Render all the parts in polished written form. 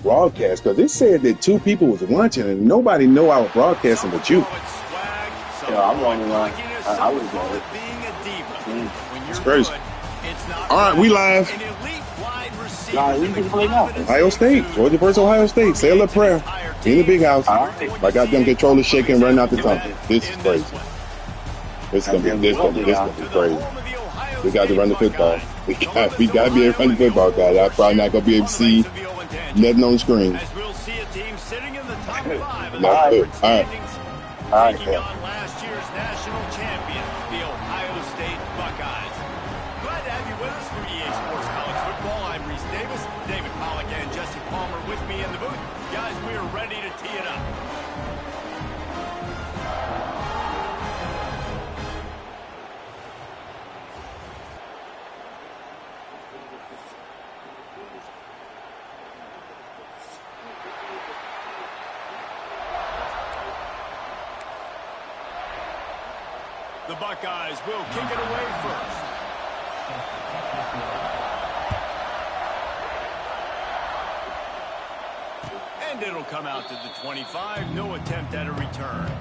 broadcast because it said that 2 people was watching and nobody know I was broadcasting but you. Yeah, I'm on the line. I was on it. It's crazy. All right, we live. Nah, we can play now. Ohio State, Georgia versus Ohio State. Say a little prayer in the big house. I got them controllers shaking, running out the tunnel. This is crazy. This is gonna be crazy. We got to run the football. We got to be able to run the football, guys. I'm probably not gonna be able to see nothing on the screen. As we'll see a team sitting in the top 5 All right. taking on last year's national champion, the Ohio State Buckeyes. Glad to have you with us for EA Sports College Football. I'm Reese Davis, David Pollack, and Jesse Palmer with me in the booth. Guys, we are ready to tee it up. The Buckeyes will kick it away first. And it'll come out to the 25. No attempt at a return.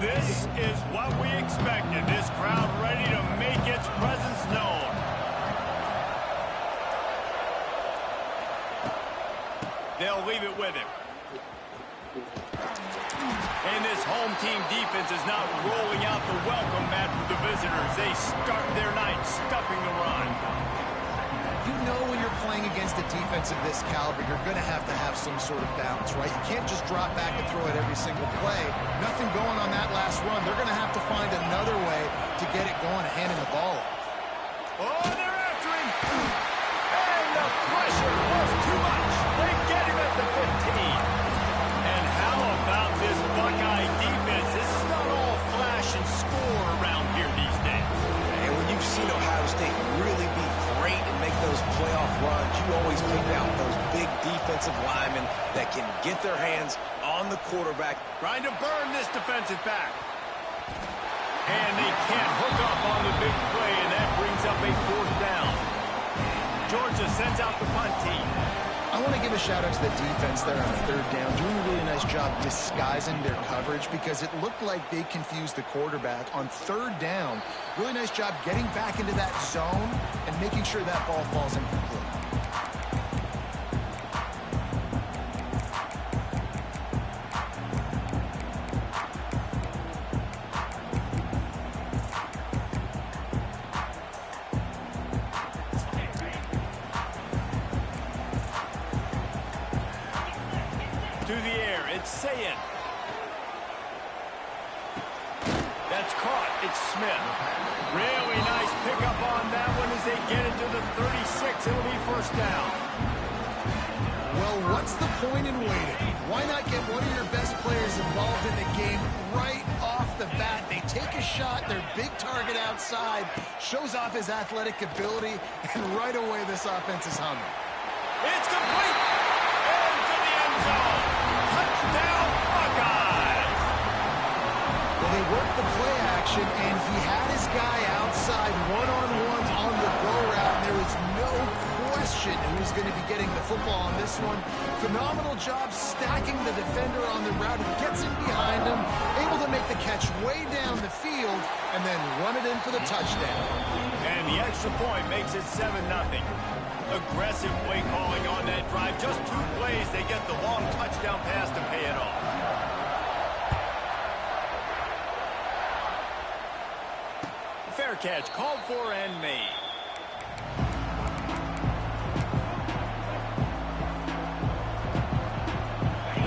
This is what we expected. This crowd ready to make its presence known. They'll leave it with him. And this home team defense is not rolling out the welcome mat for the visitors. They start their night stuffing the run. You know when you're playing against a defense of this caliber, you're going to have some sort of balance, right? You can't just drop back and throw it every single play. Nothing going on that last run. They're going to have to find another way to get it going and handing the ball off. Oh, they're after him. And the pressure was too much. They get him at the 15. And how about this Buckeye defense? This is not all flash and score around here these days. And when you've seen Ohio State really be great and make those playoff runs, you always pick out those big defensive linemen that can get their hands on the quarterback. Trying to burn this defensive back. And they can't hook up on the big play, and that brings up a 4th down. Georgia sends out the punt team. I want to give a shout out to the defense there on 3rd down, doing a really nice job disguising their coverage because it looked like they confused the quarterback on 3rd down. Really nice job getting back into that zone and making sure that ball falls incomplete. To the air, it's Sayin. That's caught. It's Smith. Really nice pickup on that one as they get it to the 36. It'll be 1st down. Well, what's the point in waiting? Why not get one of your best players involved in the game right off the bat? They take a shot, their big target outside, shows off his athletic ability, and right away this offense is humming. It's complete. Into the end zone. Touchdown, Buckeyes. Well, they worked the play action, and he had his guy outside one-on-one on the go route, and there was no question who was going to be getting the football on this one. Phenomenal job stacking the defender on the route. He gets in behind him, able to make the catch way down the field, and then run it in for the touchdown. And the extra point makes it 7-0. Aggressive play calling on that drive. Just 2 plays, they get the long touchdown pass to pay it off. Fair catch called for and made.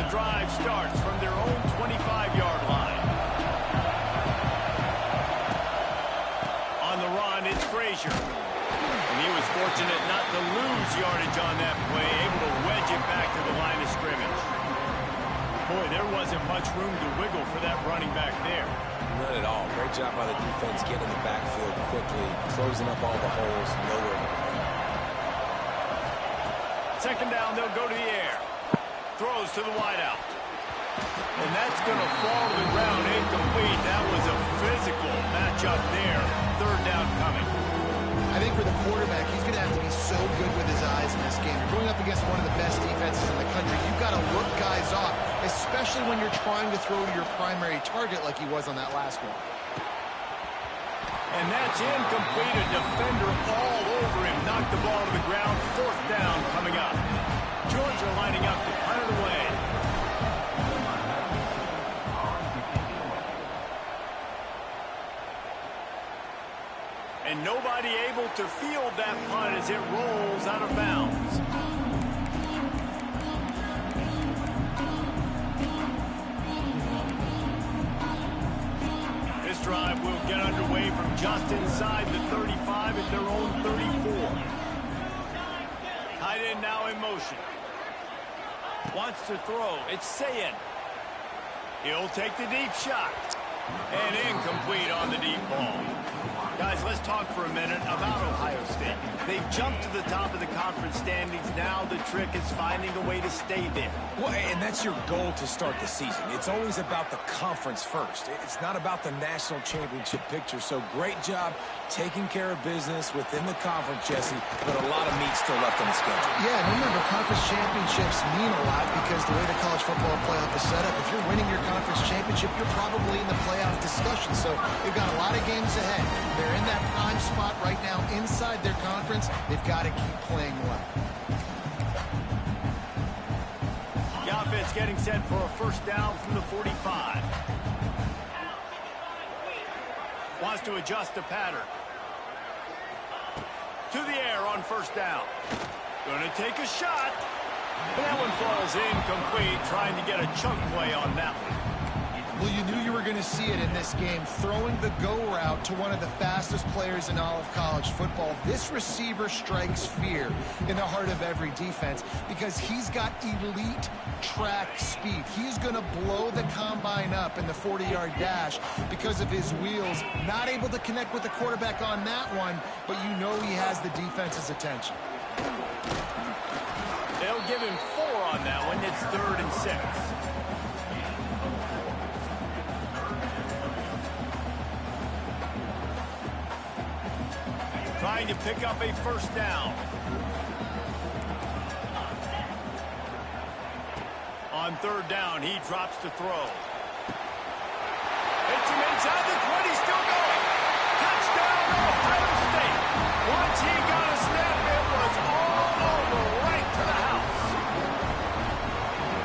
The drive starts from their own 25-yard line. On the run, it's Frazier. And he was fortunate not to lose yardage on that play, able to wedge it back to the line of scrimmage. Boy, there wasn't much room to wiggle for that running back there. None at all. Great job by the defense getting in the backfield quickly, closing up all the holes. Nowhere to run. Second down, they'll go to the air. Throws to the wideout. And that's going to fall to the ground incomplete. That was a physical matchup there. Third down coming. I think for the quarterback, he's going to have to be so good with his eyes in this game. You're going up against one of the best defenses in the country. You've got to look guys off, especially when you're trying to throw to your primary target like he was on that last one. And that's incomplete. A defender all over him. Knocked the ball to the ground. Fourth down coming up. Georgia lining up to punt it away. And nobody able to field that punt as it rolls out of bounds. This drive will get underway from just inside the 35 at their own 34. Tight end now in motion. Wants to throw. It's Sayin. He'll take the deep shot. And incomplete on the deep ball. Guys, let's talk for a minute about Ohio State. They've jumped to the top of the conference standings. Now the trick is finding a way to stay there. Well, and that's your goal to start the season. It's always about the conference first. It's not about the national championship picture. So great job taking care of business within the conference, Jesse, but a lot of meat still left on the schedule. Yeah, and remember, conference championships mean a lot because the way the college football playoff is set up, if you're winning your conference championship, you're probably in the playoff discussion. So they've got a lot of games ahead. They're in that prime spot right now inside their conference. They've got to keep playing well. The offense getting set for a first down from the 45. Wants to adjust the pattern. To the air on first down. Going to take a shot. But that one falls incomplete, trying to get a chunk play on that one. Well, you knew you were going to see it in this game, throwing the go route to one of the fastest players in all of college football. This receiver strikes fear in the heart of every defense because he's got elite track speed. He's going to blow the combine up in the 40-yard dash because of his wheels. Not able to connect with the quarterback on that one, but you know he has the defense's attention. They'll give him 4 on that one. It's 3rd and 6. Trying to pick up a first down. On 3rd down, he drops to throw. Hits him inside the 20, still going. Touchdown, Ohio State. Once he got a snap, it was all over, right to the house.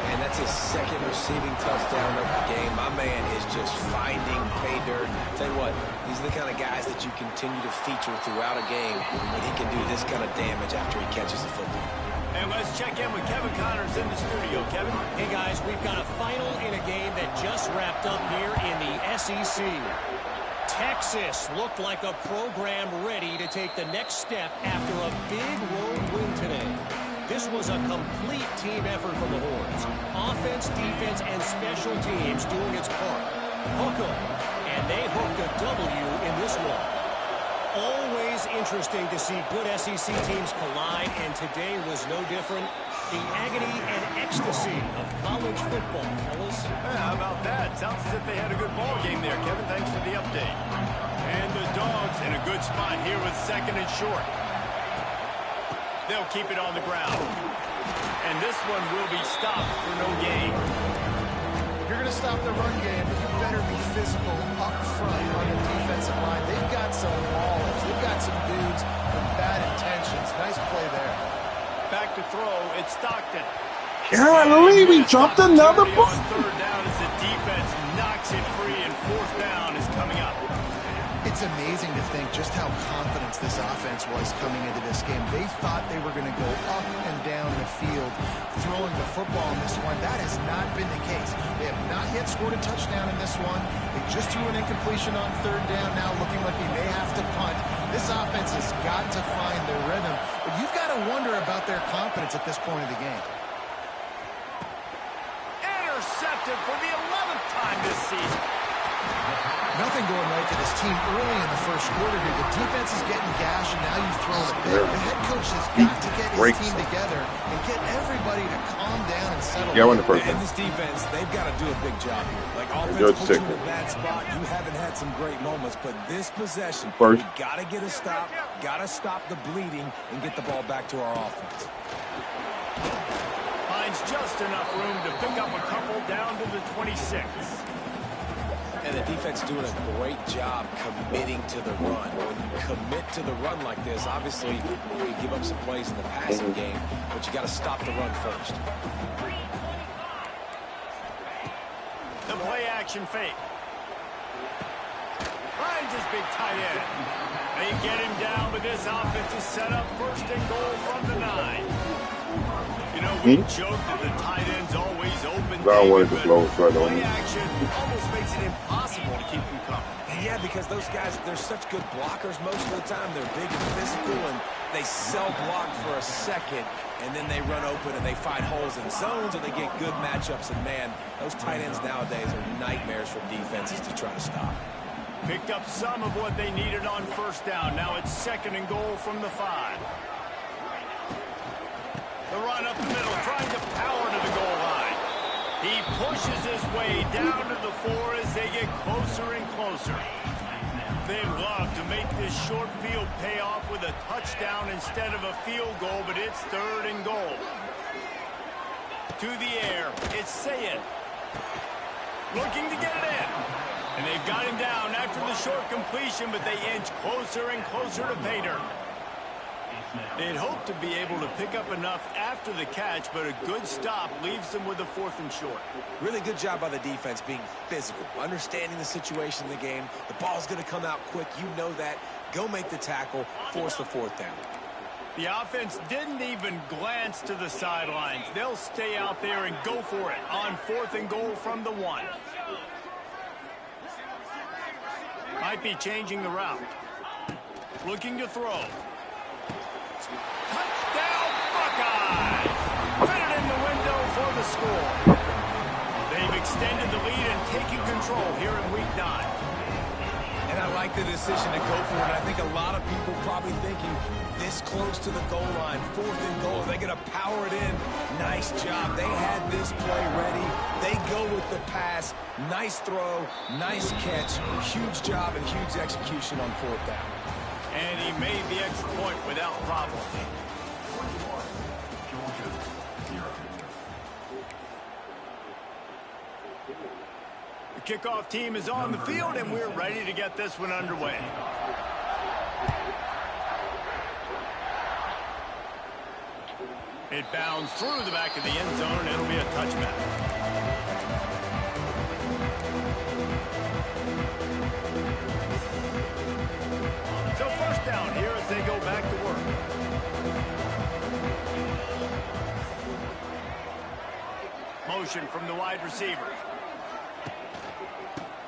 And that's his second receiving touchdown of the game. My man is just finding pay dirt. Tell you what, these are the kind of guys that you continue to feature throughout a game when he can do this kind of damage after he catches the football. And let's check in with Kevin Connors in the studio. Kevin? Hey, guys, we've got a final in a game that just wrapped up here in the SEC. Texas looked like a program ready to take the next step after a big road win today. This was a complete team effort from the Horns. Offense, defense, and special teams doing its part. Hook 'em. And they hooked a W in this one. Always interesting to see good SEC teams collide, and today was no different. The agony and ecstasy of college football, fellas. Yeah, how about that? Sounds as if they had a good ball game there, Kevin. Thanks for the update. And the Dogs in a good spot here with 2nd and short. They'll keep it on the ground. And this one will be stopped for no gain. You're going to stop the run game, but you better be physical up front on the defensive line. They've got some ballers. They've got some dudes with bad intentions. Nice play there. Back to throw. It's Stockton. Golly, we dropped another ball. On 3rd down as the defense knocks it free, and 4th down is coming up. It's amazing to think just how confident this offense was coming into this game. They thought they were going to go up and down the field throwing the football in this one. That has not been the case. They have not yet scored a touchdown in this one. They just threw an incompletion on 3rd down, now looking like they may have to punt. This offense has got to find their rhythm, but you've got to wonder about their confidence at this point of the game. Intercepted intercepted for the 11th time this season. Nothing going right for this team early in the first quarter here. The defense is getting gashed, and now you've thrown a pick. The head coach has got to get his team together and get everybody to calm down and settle down. And this defense, they've got to do a big job here. Like, offense puts you in a bad spot. You haven't had some great moments, but this possession, we got to get a stop, got to stop the bleeding, and get the ball back to our offense. Finds just enough room to pick up a couple down to the 26. And the defense doing a great job committing to the run. When you commit to the run like this, obviously you give up some plays in the passing game, but you got to stop the run first. The play action fake. Finds his big tight end. They get him down, but this offense is set up first and goal from the 9. You know, we joke that the tight end's always open. I wanted to blow it right on play action almost makes it impossible to keep them coming. Yeah, because those guys, they're such good blockers most of the time. They're big and physical, and they cell block for a second, and then they run open and they find holes in zones, and they get good matchups. And, man, those tight ends nowadays are nightmares for defenses to try to stop. Picked up some of what they needed on first down. Now it's second and goal from the 5. The run up the middle, trying to power to the goal line. He pushes his way down to the 4 as they get closer and closer. They'd love to make this short field pay off with a touchdown instead of a field goal, but it's third and goal. To the air, it's Sayed. Looking to get it in. And they've got him down after the short completion, but they inch closer and closer to pay dirt. They'd hope to be able to pick up enough after the catch, but a good stop leaves them with a 4th and short. Really good job by the defense being physical, understanding the situation in the game. The ball's going to come out quick. You know that. Go make the tackle, force the 4th down. The offense didn't even glance to the sidelines. They'll stay out there and go for it on 4th and goal from the 1. Might be changing the route. Looking to throw. Touchdown, Buckeyes! Put it in the window for the score. They've extended the lead and taken control here in Week 9. And I like the decision to go for it. I think a lot of people probably thinking this close to the goal line, 4th and goal, they're going to power it in. Nice job. They had this play ready. They go with the pass. Nice throw, nice catch. Huge job and huge execution on 4th down. And he made the extra point without problem. The kickoff team is on the field, and we're ready to get this one underway. It bounds through the back of the end zone, and it'll be a touchback. So first down here as they go back to work. Motion from the wide receiver.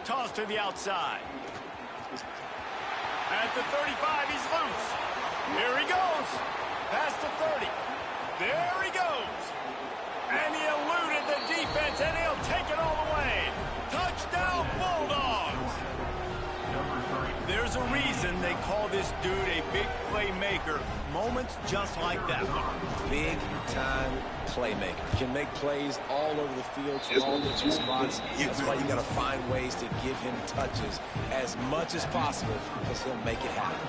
Toss to the outside. At the 35, he's loose. Here he goes. Past the 30. There he goes. And he eluded the defense, and he'll take it all the way. Touchdown, Bulldogs. There's a reason they call this dude a big playmaker. Moments just like that one. Big-time playmaker. Can make plays all over the field from all different spots. That's why you got to find ways to give him touches as much as possible because he'll make it happen.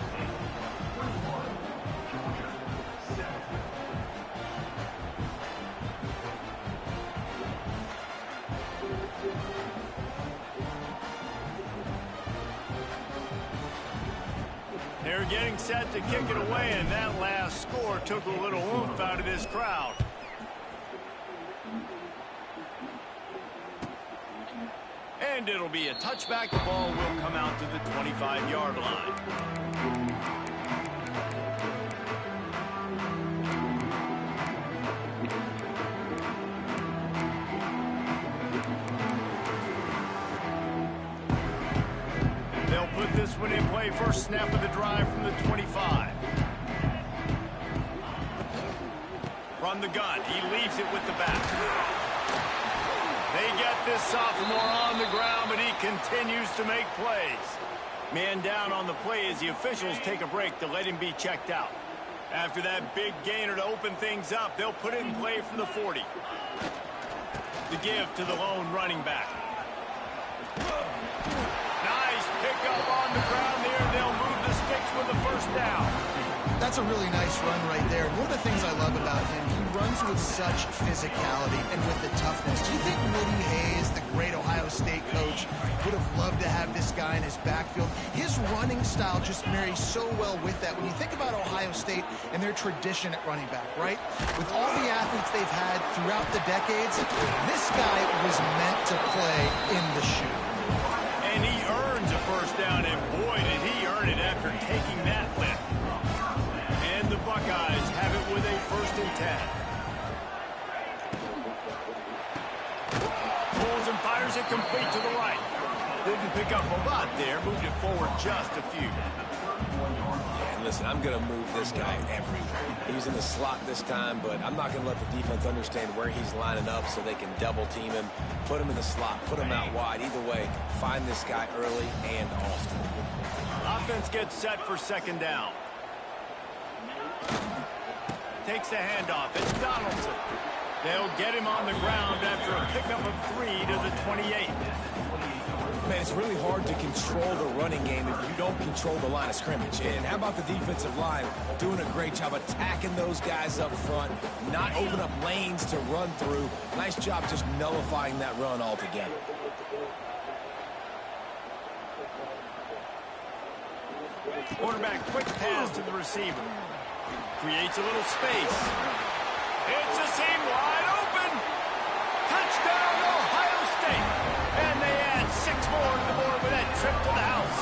They're getting set to kick it away, and that last score took a little oomph out of this crowd. And it'll be a touchback. The ball will come out to the 25-yard line. They'll put this one in play. First snap of the drive from the 25. From the gun, he leaves it with the back. They get this sophomore on the ground, but he continues to make plays. Man down on the play as the officials take a break to let him be checked out. After that big gainer to open things up, they'll put it in play from the 40. The give to the lone running back. Nice pickup on the ground there. They'll move the sticks with the first down. That's a really nice run right there. One of the things I love about him, he runs with such physicality and with the toughness. Do you think Woody Hayes, the great Ohio State coach, would have loved to have this guy in his backfield? His running style just marries so well with that. When you think about Ohio State and their tradition at running back, right? With all the athletes they've had throughout the decades, this guy was meant to play in the shoe. And he earns a first down, and boy, did he earn it after taking that lift. And the Buckeyes have it with a 1st and 10. Pulls and fires it complete to the right. Didn't pick up a lot there, moved it forward just a few. Yeah, and listen, I'm going to move this guy everywhere. He's in the slot this time, but I'm not going to let the defense understand where he's lining up so they can double team him, put him in the slot, put him out wide. Either way, find this guy early and often. Offense gets set for 2nd down. Takes the handoff. It's Donaldson. They'll get him on the ground after a pickup of 3 to the 28. Man, it's really hard to control the running game if you don't control the line of scrimmage. And how about the defensive line doing a great job attacking those guys up front, not open up lanes to run through. Nice job just nullifying that run altogether. Quarterback quick pass to the receiver. Creates a little space. It's a seam wide open. Touchdown, Ohio State. And they add 6 more to the board with that trip to the house.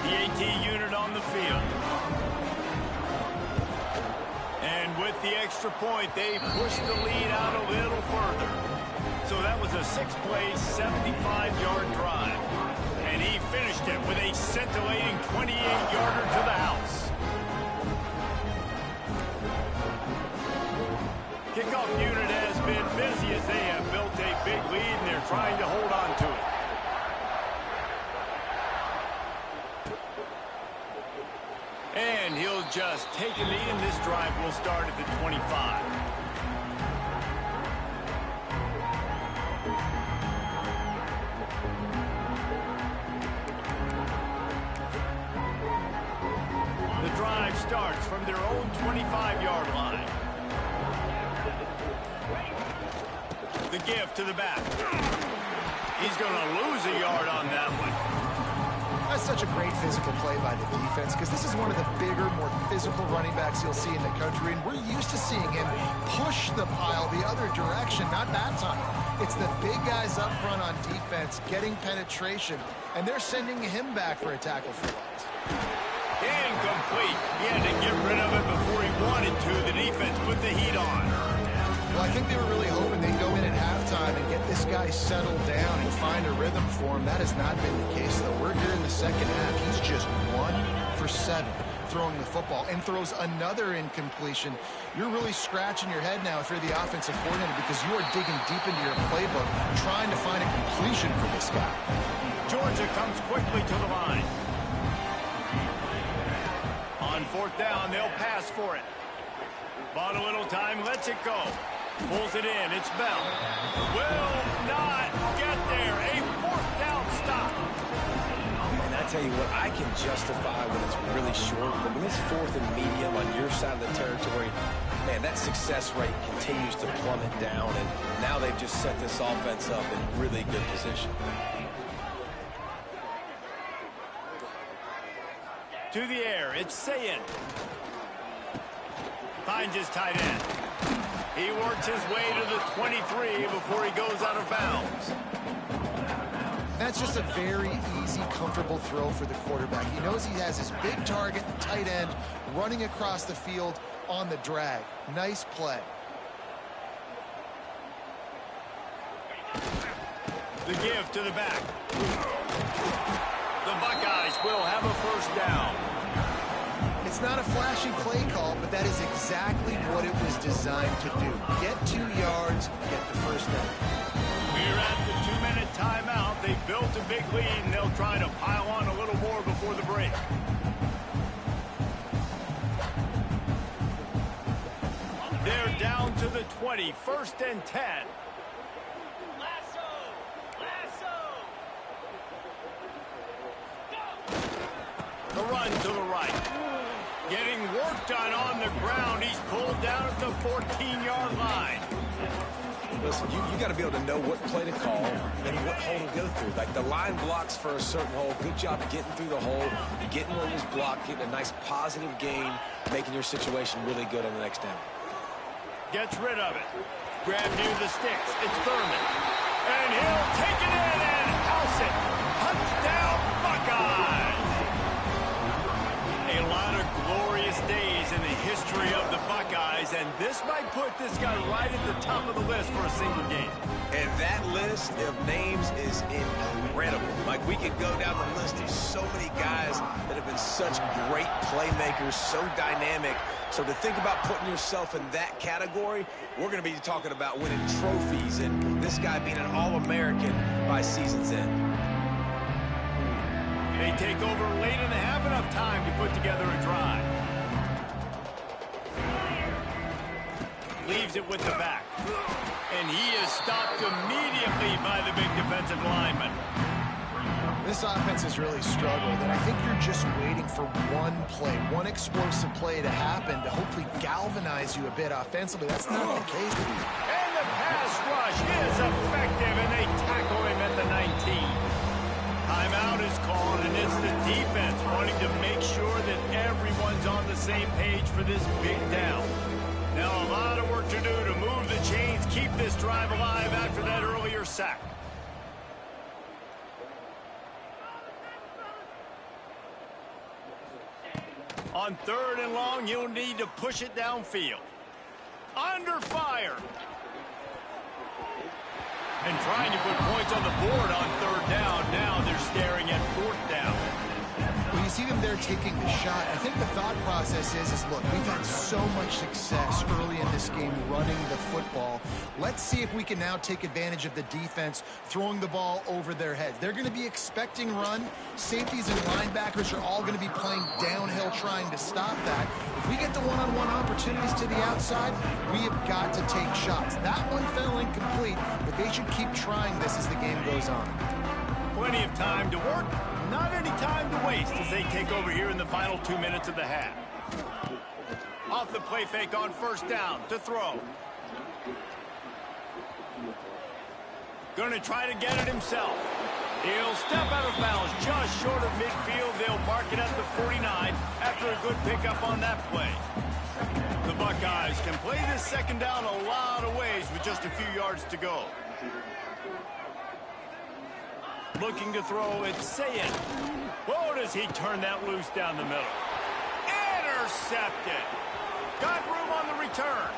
The AT unit on the field. And with the extra point, they push the lead out a little further. So that was a 6-play, 75-yard drive. And he finished it with a scintillating 28-yarder to the house. Kickoff unit has been busy as they have built a big lead, and they're trying to hold on to it. And he'll just take a knee, and this drive will start at the 25. Starts from their own 25-yard line. The give to the back. He's going to lose a yard on that one. That's such a great physical play by the defense because this is one of the bigger, more physical running backs you'll see in the country, and we're used to seeing him push the pile the other direction. Not that time. It's the big guys up front on defense getting penetration, and they're sending him back for a tackle for loss. Incomplete. He had to get rid of it before he wanted to. The defense put the heat on. Well, I think they were really hoping they'd go in at halftime and get this guy settled down and find a rhythm for him. That has not been the case, though. We're here in the 2nd half. He's just 1 for 7 throwing the football and throws another incompletion. You're really scratching your head now if you're the offensive coordinator because you are digging deep into your playbook trying to find a completion for this guy. Georgia comes quickly to the line. On 4th down, they'll pass for it. Bought a little time, lets it go. Pulls it in, it's Bell. Will not get there. A 4th down stop. And I tell you what, I can justify when it's really short, but when it's 4th and medium on your side of the territory, man, that success rate continues to plummet down, and now they've just set this offense up in really good position. To the air, it's Sayin. Finds his tight end. He works his way to the 23 before he goes out of bounds. That's just a very easy, comfortable throw for the quarterback. He knows he has his big target, tight end, running across the field on the drag. Nice play. The give to the back. The Buckeyes will have a first down. It's not a flashy play call, but that is exactly what it was designed to do. Get 2 yards, get the first down. We're at the 2-minute timeout. They built a big lead, and they'll try to pile on a little more before the break. They're down to the 20, 1st and 10. The run to the right. Getting work done on the ground. He's pulled down at the 14-yard line. Listen, you got to be able to know what play to call and what hole to go through. Like the line blocks for a certain hole. Good job getting through the hole, getting where it was blocked, getting a nice positive gain, making your situation really good on the next down. Gets rid of it. Grab near the sticks. It's Thurman. And he'll take it in and house it. Touchdown, Buckeyes! A lot of glorious days in the history of the Buckeyes, and this might put this guy right at the top of the list for a single game. And that list of names is incredible. Like, we could go down the list. There's so many guys that have been such great playmakers, so dynamic. So to think about putting yourself in that category, we're going to be talking about winning trophies and this guy being an All-American by season's end. They take over late and have enough time to put together a drive. Leaves it with the back. And he is stopped immediately by the big defensive lineman. This offense has really struggled, and I think you're just waiting for one play, one explosive play to happen to hopefully galvanize you a bit offensively. That's not the case. And the pass rush is effective, and they tackle him at the 19. Timeout is called, and it's the defense wanting to make sure that everyone's on the same page for this big down. Now a lot of work to do to move the chains, keep this drive alive after that earlier sack. On 3rd and long, you'll need to push it downfield. Under fire. And trying to put points on the board on 3rd down. Now they're staring at 4th down. When you see them there taking the shot, I think the thought process is look, we've had so much success early in this game running the football. Let's see if we can now take advantage of the defense throwing the ball over their heads. They're going to be expecting run. Safeties and linebackers are all going to be playing downhill trying to stop that. If we get the one-on-one opportunities to the outside, we have got to take shots. That one fell incomplete, but they should keep trying this as the game goes on. Plenty of time to work. Not any time to waste as they take over here in the final 2 minutes of the half. Off the play fake on 1st down to throw. Going to try to get it himself. He'll step out of bounds just short of midfield. They'll mark it at the 49 after a good pickup on that play. The Buckeyes can play this 2nd down a lot of ways with just a few yards to go. Looking to throw, it's Sayed. Whoa, does he turn that loose down the middle. Intercepted. Got room on the return.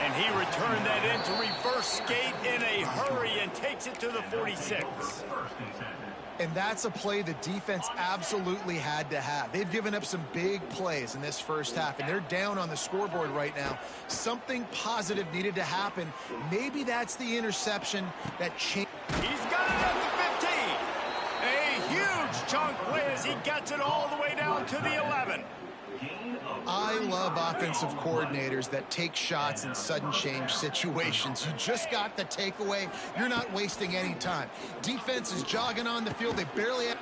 And he returned that into reverse skate in a hurry and takes it to the 46. And that's a play the defense absolutely had to have. They've given up some big plays in this first half, and they're down on the scoreboard right now. Something positive needed to happen. Maybe that's the interception that changed. He's got it at the 15. A huge chunk play as he gets it all the way down to the 11. I love offensive coordinators that take shots in sudden change situations. You just got the takeaway. You're not wasting any time. Defense is jogging on the field. They barely have...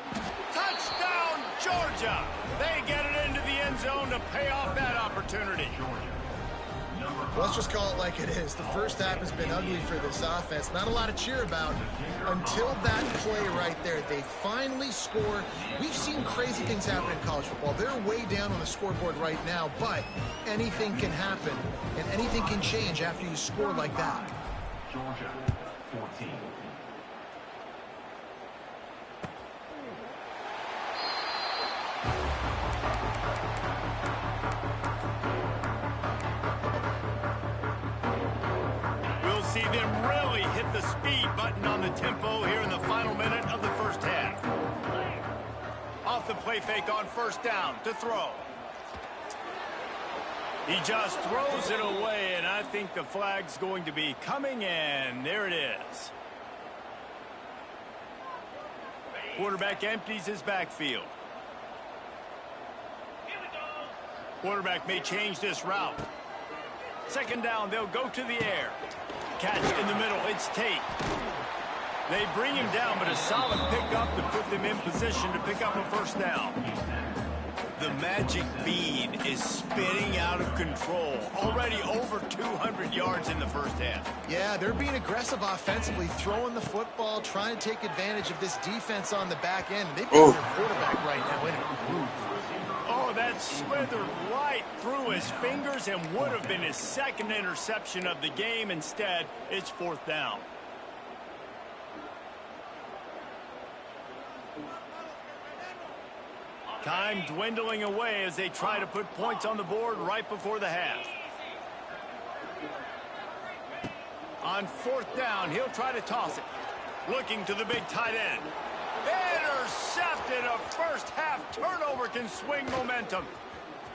Touchdown, Georgia! They get it into the end zone to pay off that opportunity. Let's just call it like it is. The first half has been ugly for this offense. Not a lot to cheer about until that play right there. They finally score. We've seen crazy things happen in college football. They're way down on the scoreboard right now, but anything can happen, and anything can change after you score like that. Georgia, 14. See them really hit the speed button on the tempo here in the final minute of the first half. the play fake on first down to throw. He just throws it away, and I think the flag's going to be coming in. There it is. Quarterback empties his backfield. Quarterback may change this route. Second down, they'll go to the air. Catch in the middle, it's Tate. They bring him down, but a solid pickup to put them in position to pick up a first down. The magic bean is spinning out of control. Already over 200 yards in the first half. Yeah, they're being aggressive offensively, throwing the football, trying to take advantage of this defense on the back end. They've got their quarterback right now in a groove. Oh, that slithered right through his fingers and would have been his second interception of the game. Instead, it's fourth down. Time dwindling away as they try to put points on the board right before the half. On fourth down, he'll try to toss it. Looking to the big tight end. Intercepted. A first half turnover can swing momentum.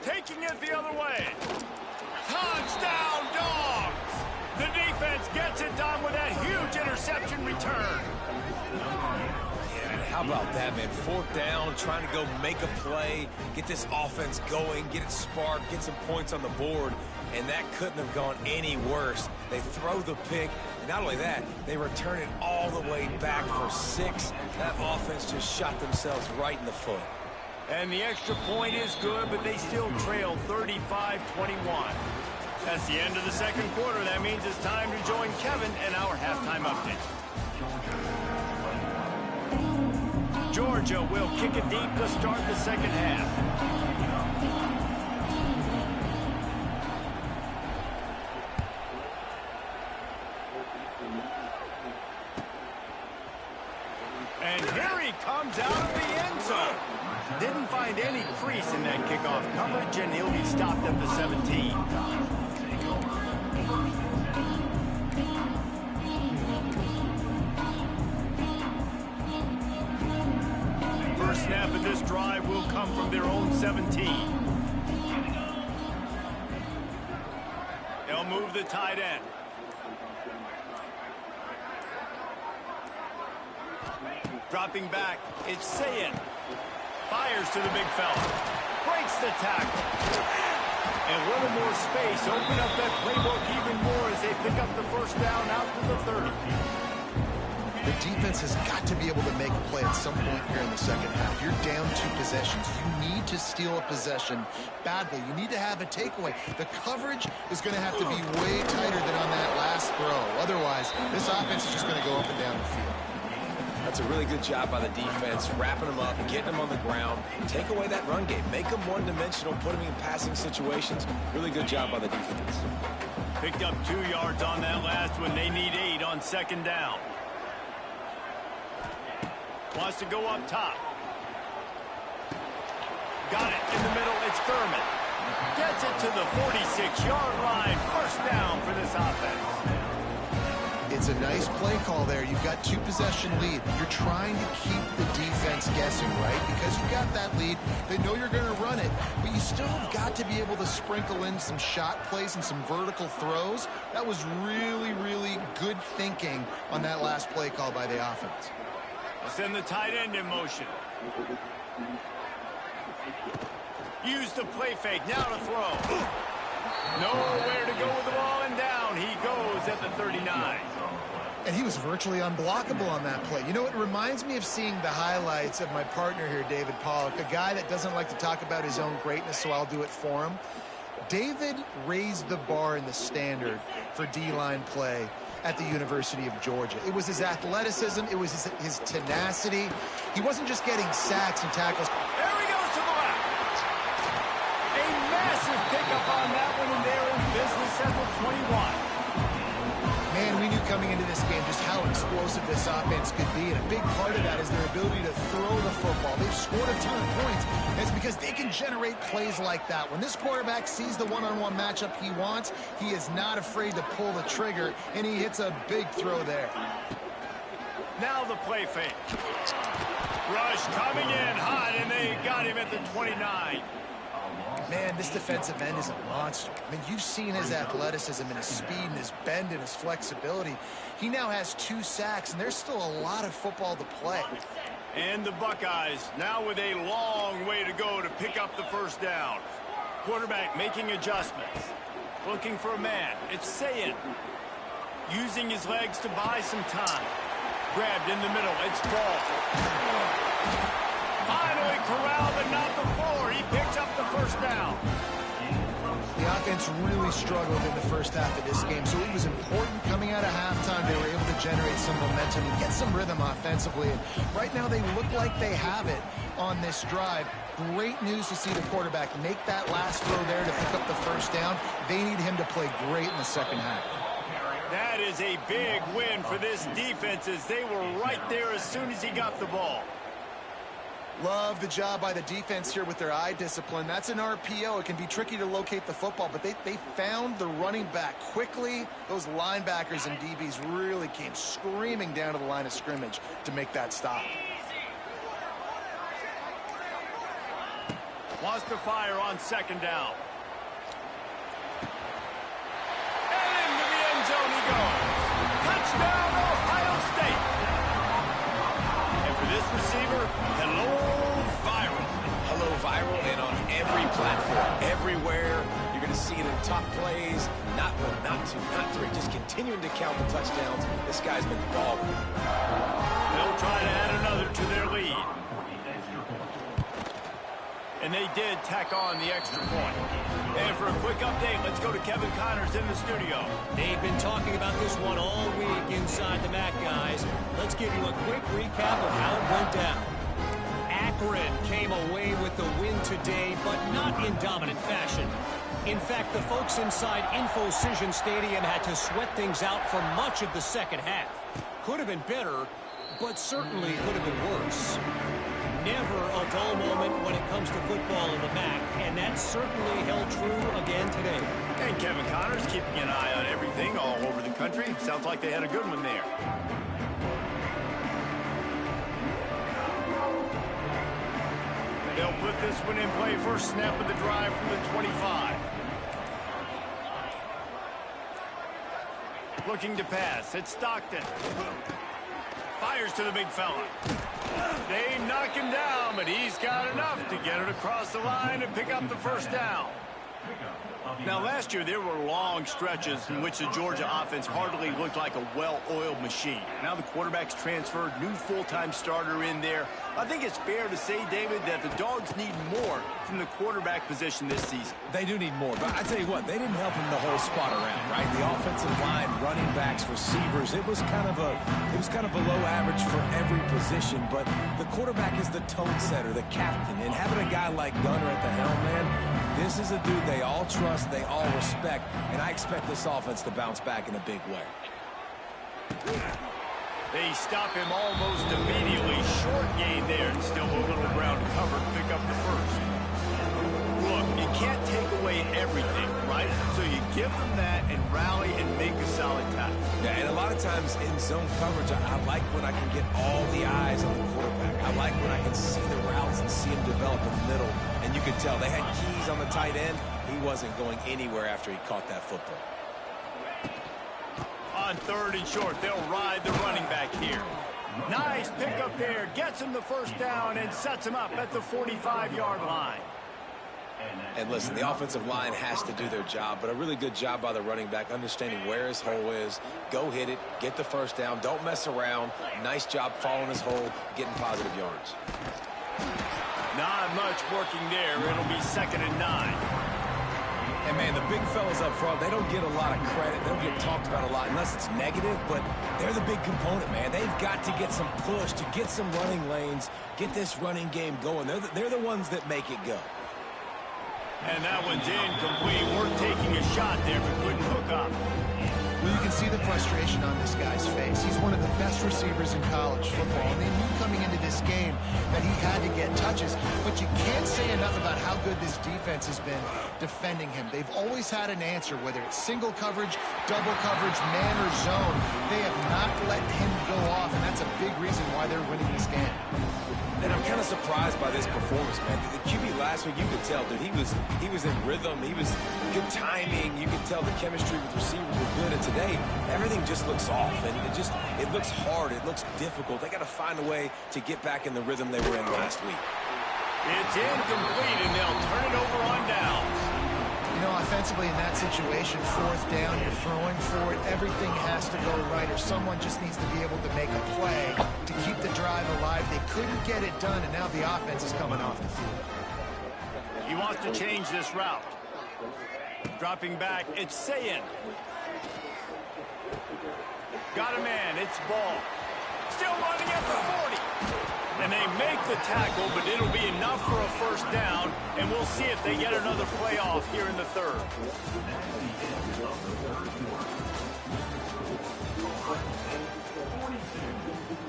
Taking it the other way. Touchdown, Dogs! The defense gets it done with that huge interception return. How about that, man? Fourth down, trying to go make a play, get this offense going, get it sparked, get some points on the board, and that couldn't have gone any worse. They throw the pick, and not only that, they return it all the way back for 6. That offense just shot themselves right in the foot. And the extra point is good, but they still trail 35-21. That's the end of the second quarter. That means it's time to join Kevin and our halftime update. Georgia will kick it deep to start the second half. And here he comes out of the end zone. Didn't find any crease in that kickoff coverage, and he'll be stopped at the 17. First snap of this drive will come from their own 17. They'll move the tight end. Dropping back, it's Sayin. Fires to the big fella. Breaks the tackle. And a little more space. Open up that playbook even more as they pick up the first down out to the 30. The defense has got to be able to make a play at some point here in the second half. You're down 2 possessions. You need to steal a possession badly. You need to have a takeaway. The coverage is going to have to be way tighter than on that last throw. Otherwise, this offense is just going to go up and down the field. That's a really good job by the defense, wrapping them up, getting them on the ground, take away that run game, make them one-dimensional, put them in passing situations. Really good job by the defense. Picked up 2 yards on that last one. They need 8 on second down. Wants to go up top. Got it in the middle. It's Thurman. Gets it to the 46-yard line. First down for this offense. It's a nice play call there. You've got 2-possession lead. You're trying to keep the defense guessing, right? Because you've got that lead. They know you're going to run it, but you still have got to be able to sprinkle in some shot plays and some vertical throws. That was really, really good thinking on that last play call by the offense. Send the tight end in motion. Use the play fake. Now to throw. Nowhere to go with the ball, and down he goes at the 39. And he was virtually unblockable on that play. You know, it reminds me of seeing the highlights of my partner here, David Pollock, a guy that doesn't like to talk about his own greatness, so I'll do it for him. David raised the bar in the standard for D-line play at the University of Georgia. It was his athleticism. It was his tenacity. He wasn't just getting sacks and tackles. There he goes to the left. A massive pickup on that one, and they're in business at the 21. Man, we knew coming into this game just how explosive this offense could be, and a big part of that is their ability to throw the football. They've scored a ton of points, and it's because they can generate plays like that. When this quarterback sees the one-on-one matchup he wants, he is not afraid to pull the trigger, and he hits a big throw there. Now the play fake. Rush coming in hot, and they got him at the 29. Man, this defensive end is a monster. I mean, you've seen his athleticism and his speed and his bend and his flexibility. He now has 2 sacks, and there's still a lot of football to play. And the Buckeyes now with a long way to go to pick up the first down. Quarterback making adjustments. Looking for a man. It's Sayin. Using his legs to buy some time. Grabbed in the middle. It's Ball. Finally corralled but not before. He picks up the first down. The offense really struggled in the first half of this game, so it was important coming out of halftime. They were able to generate some momentum and get some rhythm offensively. And right now they look like they have it on this drive. Great news to see the quarterback make that last throw there to pick up the first down. They need him to play great in the second half. That is a big win for this defense as they were right there as soon as he got the ball. Love the job by the defense here with their eye discipline. That's an RPO. It can be tricky to locate the football, but they found the running back quickly. Those linebackers and DBs really came screaming down to the line of scrimmage to make that stop. Wants to fire on second down. And into the end zone he goes. Touchdown, Ohio State. And for this receiver, hello, viral. Hello, viral, and on every platform, everywhere. You're going to see it in top plays. Not 1, not 2, not 3. Just continuing to count the touchdowns. This guy's been balling. They'll try to add another to their lead. And they did tack on the extra point. And for a quick update, let's go to Kevin Connors in the studio. They've been talking about this one all week inside the MAC, guys. Let's give you a quick recap of how it went down. Akron came away with the win today, but not in dominant fashion. In fact, the folks inside Infocision Stadium had to sweat things out for much of the second half. Could have been better, but certainly could have been worse. Never a dull moment when it comes to football in the MAC, and that certainly held true again today. And Kevin Connors keeping an eye on everything all over the country. Sounds like they had a good one there. They'll put this one in play first snap of the drive from the 25. Looking to pass. It's Stockton. Fires to the big fella. They knock him down, but he's got enough to get it across the line and pick up the first down. Now, last year, there were long stretches in which the Georgia offense hardly looked like a well-oiled machine. Now the quarterback's transferred, new full-time starter in there. I think it's fair to say, David, that the Dogs need more from the quarterback position this season. They do need more, but I tell you what, they didn't help him the whole spot around, right? The offensive line, running backs, receivers, it was kind of below average for every position, but the quarterback is the tone setter, the captain, and having a guy like Gunner at the helm, man, this is a dude they all trust, they all respect, and I expect this offense to bounce back in a big way. They stop him almost immediately. Short gain there, and still a little ground to cover to pick up the first. Look, you can't take away everything, right? So you give them that and rally and make a solid tackle. Yeah, and a lot of times in zone coverage, I like when I can get all the eyes on the quarterback. I like when I can see the routes and see him develop in the middle. And you could tell they had keys on the tight end. He wasn't going anywhere after he caught that football. On third and short, they'll ride the running back here. Nice pickup there. Gets him the first down and sets him up at the 45-yard line. And listen, the offensive line has to do their job, but a really good job by the running back, understanding where his hole is. Go hit it, get the first down, don't mess around. Nice job following his hole, getting positive yards. Not much working there. It'll be 2nd and 9. And, man, the big fellas up front, they don't get a lot of credit. They don't get talked about a lot unless it's negative, but they're the big component, man. They've got to get some push, to get some running lanes, get this running game going. They're the ones that make it go. And that one's incomplete. We're taking a shot there, but couldn't hook up. Well, you can see the frustration on this guy's face. He's one of the best receivers in college football, and they knew coming into this game that he had to get touches. But you can't say enough about how good this defense has been defending him. They've always had an answer, whether it's single coverage, double coverage, man or zone. They have not let him go off, and that's a big reason why they're winning this game. And I'm kind of surprised by this performance, man. The QB last week, you could tell, dude, he was in rhythm. He was good timing. You could tell the chemistry with receivers were good. And today, everything just looks off. And it looks hard. It looks difficult. They got to find a way to get back in the rhythm they were in last week. It's incomplete, and they'll turn it over on downs. You know, offensively in that situation, fourth down, you're throwing for it, everything has to go right, or someone just needs to be able to make a play to keep the drive alive. They couldn't get it done, and now the offense is coming off the field. He wants to change this route. Dropping back, it's Sayin. Got a man, it's Ball. Still running at the 40. And they make the tackle, but it'll be enough for a first down, and we'll see if they get another play off here in the third.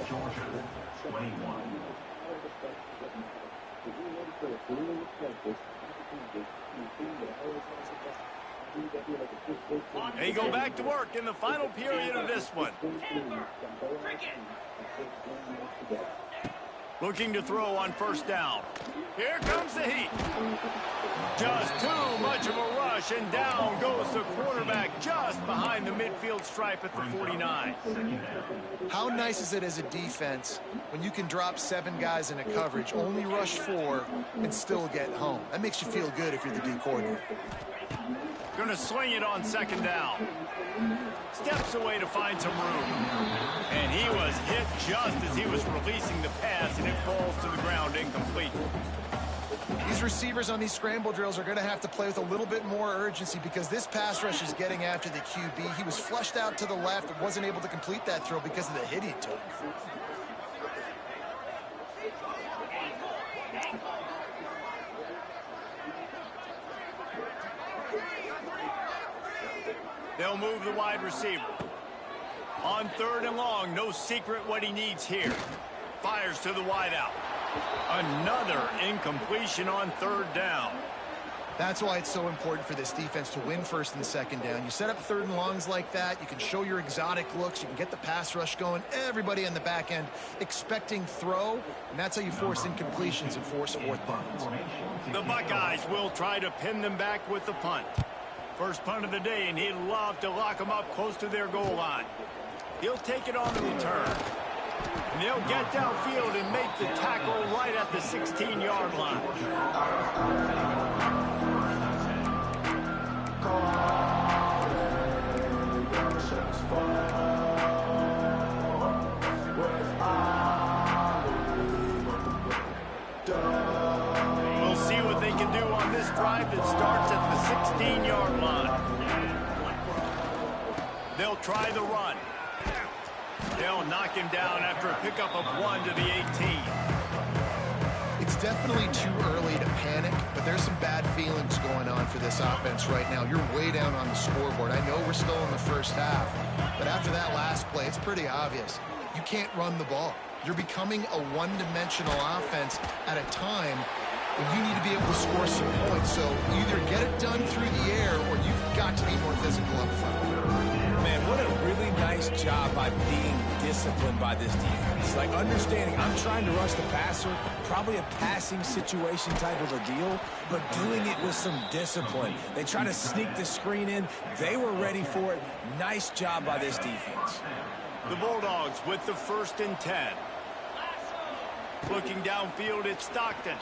Georgia, 21. They go back to work in the final period of this one. Looking to throw on first down. Here comes the heat. Just too much of a rush, and down goes the quarterback just behind the midfield stripe at the 49. How nice is it as a defense when you can drop 7 guys in a coverage, only rush 4, and still get home? That makes you feel good if you're the D coordinator. Going to swing it on second down. Steps away to find some room. And he was hit just as he was releasing the pass, and it falls to the ground incomplete. These receivers on these scramble drills are going to have to play with a little bit more urgency because this pass rush is getting after the QB. He was flushed out to the left and wasn't able to complete that throw because of the hit he took. They'll move the wide receiver. On third and long, no secret what he needs here. Fires to the wideout. Another incompletion on third down. That's why it's so important for this defense to win first and second down. You set up third and longs like that, you can show your exotic looks, you can get the pass rush going, everybody in the back end expecting throw, and that's how you force incompletions and force fourth downs. The Buckeyes will try to pin them back with the punt. First punt of the day, and he'd love to lock them up close to their goal line. He'll take it on the return. And they'll get downfield and make the tackle right at the 16-yard line. We'll see what they can do on this drive that starts at the 16-yard line. They'll try the run. They'll knock him down after a pickup of 1 to the 18. It's definitely too early to panic, but there's some bad feelings going on for this offense right now. You're way down on the scoreboard. I know we're still in the first half, but after that last play, it's pretty obvious. You can't run the ball. You're becoming a one-dimensional offense at a time when you need to be able to score some points. So either get it done through the air or you've got to be more physical up front. Man, what a really nice job by being disciplined by this defense. Like understanding I'm trying to rush the passer, probably a passing situation type of a deal, but doing it with some discipline. They try to sneak the screen in. They were ready for it. Nice job by this defense. The Bulldogs with the 1st and 10. Looking downfield at Stockton.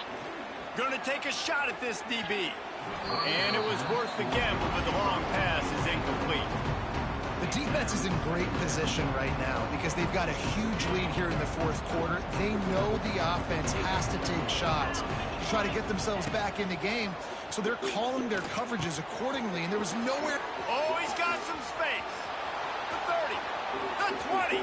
Going to take a shot at this DB. And it was worth the gamble, but the long pass is incomplete. The defense is in great position right now because they've got a huge lead here in the fourth quarter. They know the offense has to take shots to try to get themselves back in the game. So they're calling their coverages accordingly, and there was nowhere. Oh, he's got some space. The 30, the 20.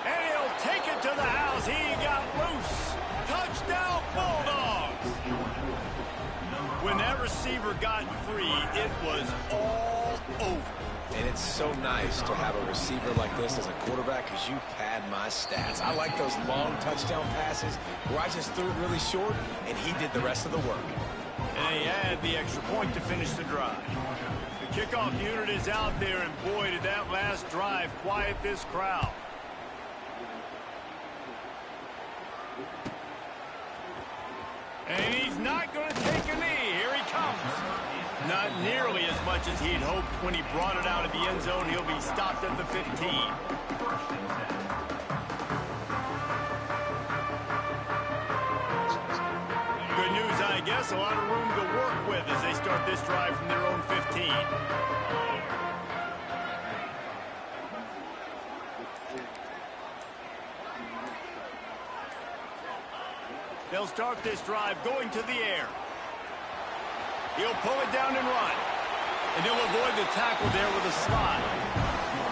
And he'll take it to the house. He got loose. Touchdown, Bulldogs. When that receiver got free, it was all over. And it's so nice to have a receiver like this as a quarterback because you pad my stats. I like those long touchdown passes where I just threw it really short and he did the rest of the work. And he had the extra point to finish the drive. The kickoff unit is out there, and boy, did that last drive quiet this crowd. And he's not going to take a knee. Here he comes. Not nearly as much as he'd hoped when he brought it out of the end zone. He'll be stopped at the 15. Good news, I guess. A lot of room to work with as they start this drive from their own 15. They'll start this drive going to the air. He'll pull it down and run. And he'll avoid the tackle there with a slide.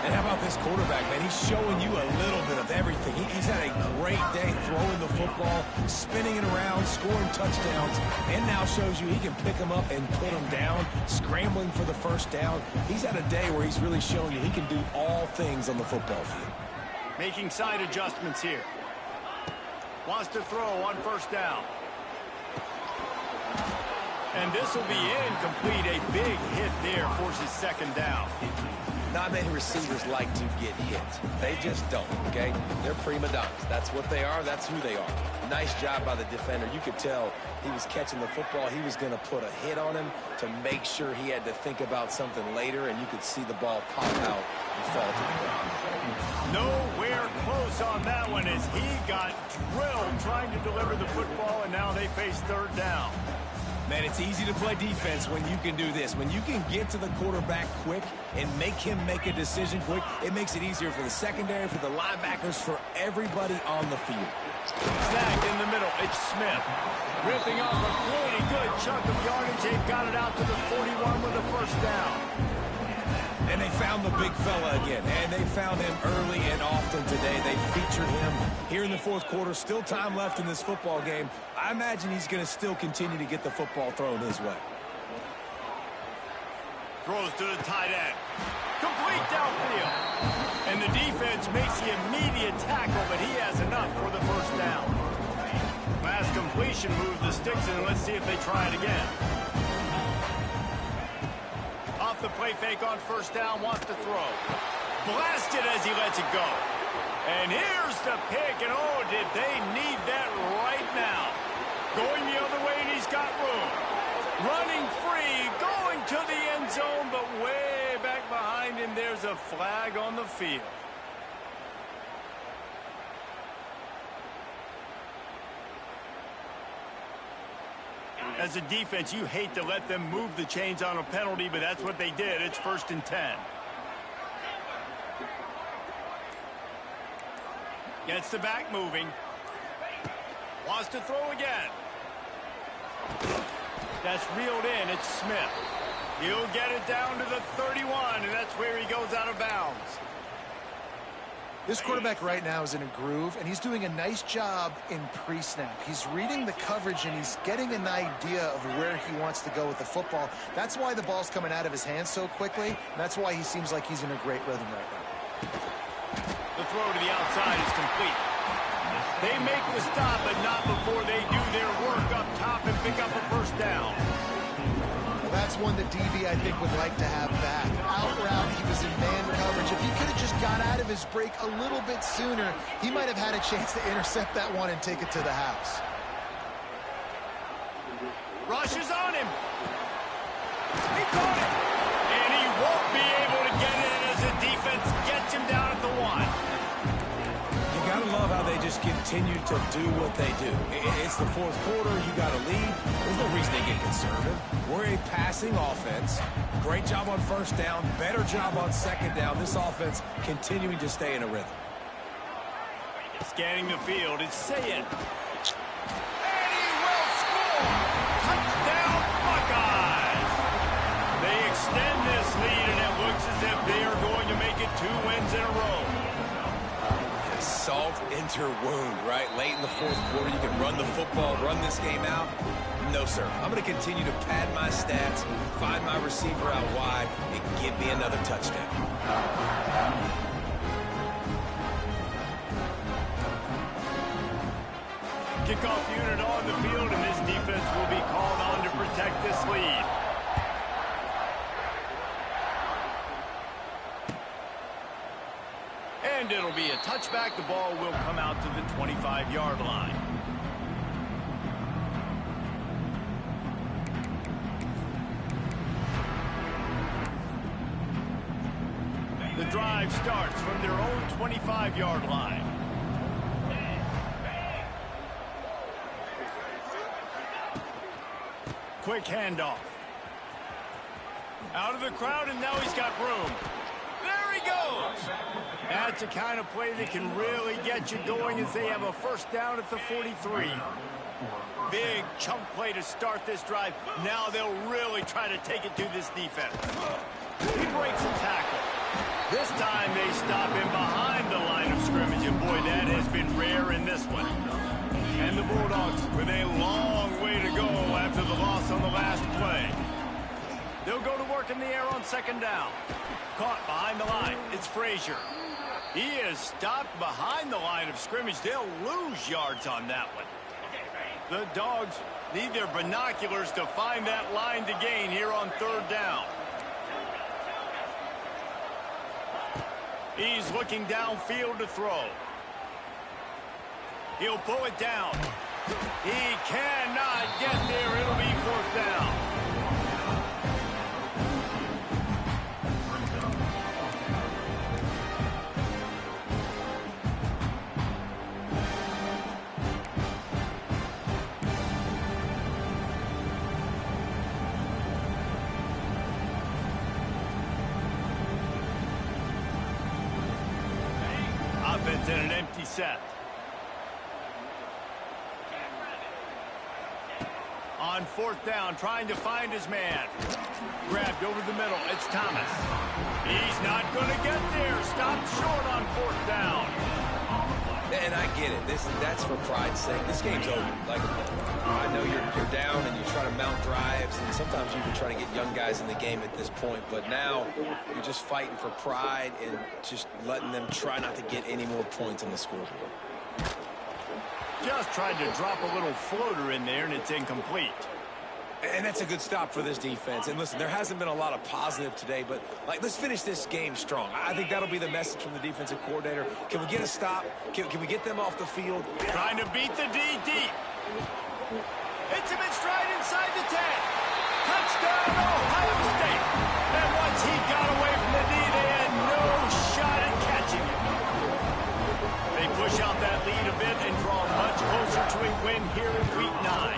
And how about this quarterback, man? He's showing you a little bit of everything. He's had a great day throwing the football, spinning it around, scoring touchdowns, and now shows you he can pick them up and put them down, scrambling for the first down. He's had a day where he's really shown you he can do all things on the football field. Making side adjustments here. Wants to throw on first down. And this will be incomplete. A big hit there forces second down. Not many receivers like to get hit. They just don't, okay? They're prima donnas. That's what they are. That's who they are. Nice job by the defender. You could tell he was catching the football. He was going to put a hit on him to make sure he had to think about something later, and you could see the ball pop out and fall to the ground. Nowhere close on that one as he got drilled trying to deliver the football, and now they face third down. Man, it's easy to play defense when you can do this. When you can get to the quarterback quick and make him make a decision quick, it makes it easier for the secondary, for the linebackers, for everybody on the field. Snagged in the middle. It's Smith. Ripping off a really good chunk of yardage. They've got it out to the 41 with a first down. And they found the big fella again, and they found him early and often today. They featured him here in the fourth quarter. Still time left in this football game. I imagine he's going to still continue to get the football thrown his way. Throws to the tight end. Complete downfield. And the defense makes the immediate tackle, but he has enough for the first down. Last completion moved the sticks, and let's see if they try it again. Off the play fake on first down, wants to throw. Blasted as he lets it go. And here's the pick, and oh, did they need that right now. Going the other way, and he's got room. Running free, going to the end zone, but way back behind him, there's a flag on the field. As a defense, you hate to let them move the chains on a penalty, but that's what they did. It's 1st and 10. Gets the back moving. Wants to throw again. That's reeled in. It's Smith. He'll get it down to the 31, and that's where he goes out of bounds. This quarterback right now is in a groove, and he's doing a nice job in pre-snap. He's reading the coverage, and he's getting an idea of where he wants to go with the football. That's why the ball's coming out of his hands so quickly, and that's why he seems like he's in a great rhythm right now. The throw to the outside is complete. They make the stop, but not before they do their work up top and pick up a first down. That's one that DB, I think, would like to have back. Out route, he was in man coverage. If he could have just got out of his break a little bit sooner, he might have had a chance to intercept that one and take it to the house. Rushes on him. He caught it. And he won't be able to get in as the defense gets him down at the 1. You gotta love how they just continue to do what they do. It's the fourth quarter. You got to lead. There's no reason they get conservative. We're a passing offense. Great job on first down. Better job on second down. This offense continuing to stay in a rhythm. Scanning the field. It's Sayed. And he will score. Touchdown, Buckeyes. They extend this lead, and it looks as if they are going to make it 2 wins in a row. Salt into wound, right? Late in the fourth quarter, you can run the football, run this game out. No, sir. I'm going to continue to pad my stats, find my receiver out wide, and give me another touchdown. Kickoff unit on the field, and this defense will be called on to protect this lead. And it'll be a touchback. The ball will come out to the 25-yard line. drive starts from their own 25-yard line. Quick handoff. Out of the crowd, and now he's got room. There he goes. That's the kind of play that can really get you going as they have a first down at the 43. Big chunk play to start this drive. Now they'll really try to take it to this defense. He breaks a tackle. This time they stop him behind the line of scrimmage, and boy, that has been rare in this one. And the Bulldogs with a long way to go after the loss on the last play. They'll go to work in the air on second down. Caught behind the line. It's Frazier. He is stopped behind the line of scrimmage. They'll lose yards on that one. The Dogs need their binoculars to find that line to gain here on third down. He's looking downfield to throw. He'll pull it down. He cannot get there. It'll be fourth down. Offense in an empty set. On fourth down, trying to find his man. Grabbed over the middle. It's Thomas. He's not going to get there. Stopped short on fourth down. And I get it. That's for pride's sake. This game's over. Like, I know you're down and you try to mount drives, and sometimes you can try to get young guys in the game at this point. But now you're just fighting for pride and just letting them try not to get any more points on the scoreboard. Just tried to drop a little floater in there, and it's incomplete. And that's a good stop for this defense. And listen, there hasn't been a lot of positive today, but like, let's finish this game strong. I think that'll be the message from the defensive coordinator. Can we get a stop? Can we get them off the field? Trying to beat the D deep. Hits him in stride inside the 10. Touchdown, Ohio State. And once he got away from the D, they had no shot at catching him. They push out that lead a bit and draw much closer to a win here in Week 9.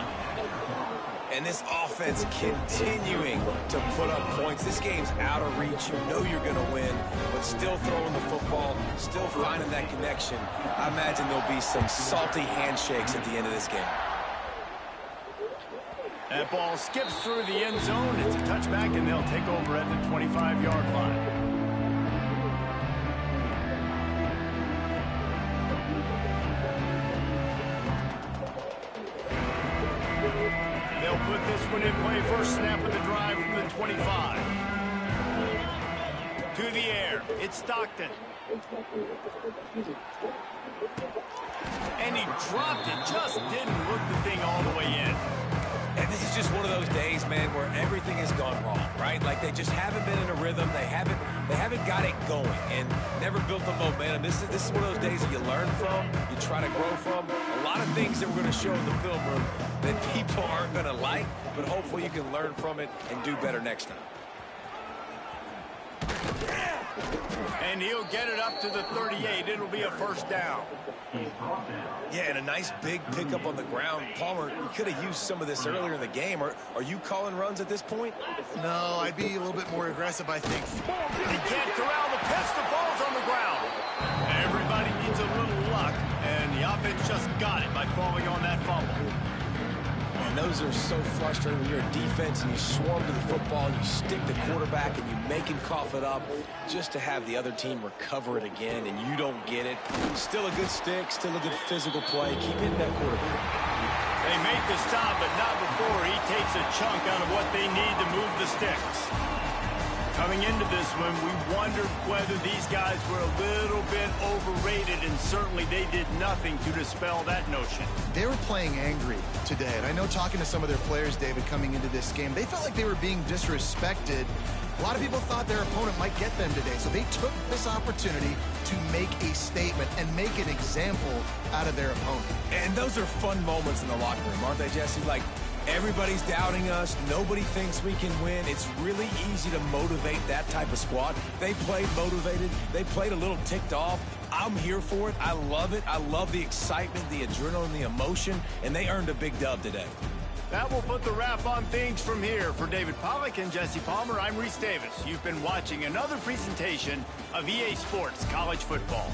And this offense continuing to put up points. This game's out of reach. You know you're going to win, but still throwing the football, still finding that connection. I imagine there'll be some salty handshakes at the end of this game. That ball skips through the end zone. It's a touchback, and they'll take over at the 25-yard line. They'll put this one in play. First snap of the drive from the 25. To the air. It's Stockton. And he dropped it. Just didn't look the thing all the way in. And this is just one of those days, man, where everything has gone wrong, right? Like, they just haven't been in a rhythm. They haven't got it going and never built the momentum. This is one of those days that you learn from, you try to grow from. A lot of things that we're going to show in the film room that people aren't going to like, but hopefully you can learn from it and do better next time. And he'll get it up to the 38. It'll be a first down. Yeah, and a nice big pickup on the ground. Palmer, you could have used some of this earlier in the game. Are you calling runs at this point? No, I'd be a little bit more aggressive, I think. He can't corral the pitch. The ball's on the ground. Everybody needs a little luck, and the offense just got it by falling on that fumble. And those are so frustrating when you're a defense and you swarm to the football and you stick the quarterback and you make him cough it up just to have the other team recover it again and you don't get it. Still a good stick, still a good physical play. Keep hitting that quarterback. They make the stop, but not before he takes a chunk out of what they need to move the sticks. Coming into this one, we wondered whether these guys were a little bit overrated, and certainly they did nothing to dispel that notion. They were playing angry today, and I know talking to some of their players, David, coming into this game, they felt like they were being disrespected. A lot of people thought their opponent might get them today, so they took this opportunity to make a statement and make an example out of their opponent. And those are fun moments in the locker room, aren't they, Jesse? Like, Everybody's doubting us. Nobody thinks we can win. It's really easy to motivate that type of squad. They played motivated. They played a little ticked off. I'm here for it. I love it. I love the excitement, the adrenaline, the emotion, and they earned a big dub today. That will put the wrap on things from here. For David Pollack and Jesse Palmer, I'm Reese Davis. You've been watching another presentation of EA Sports College Football.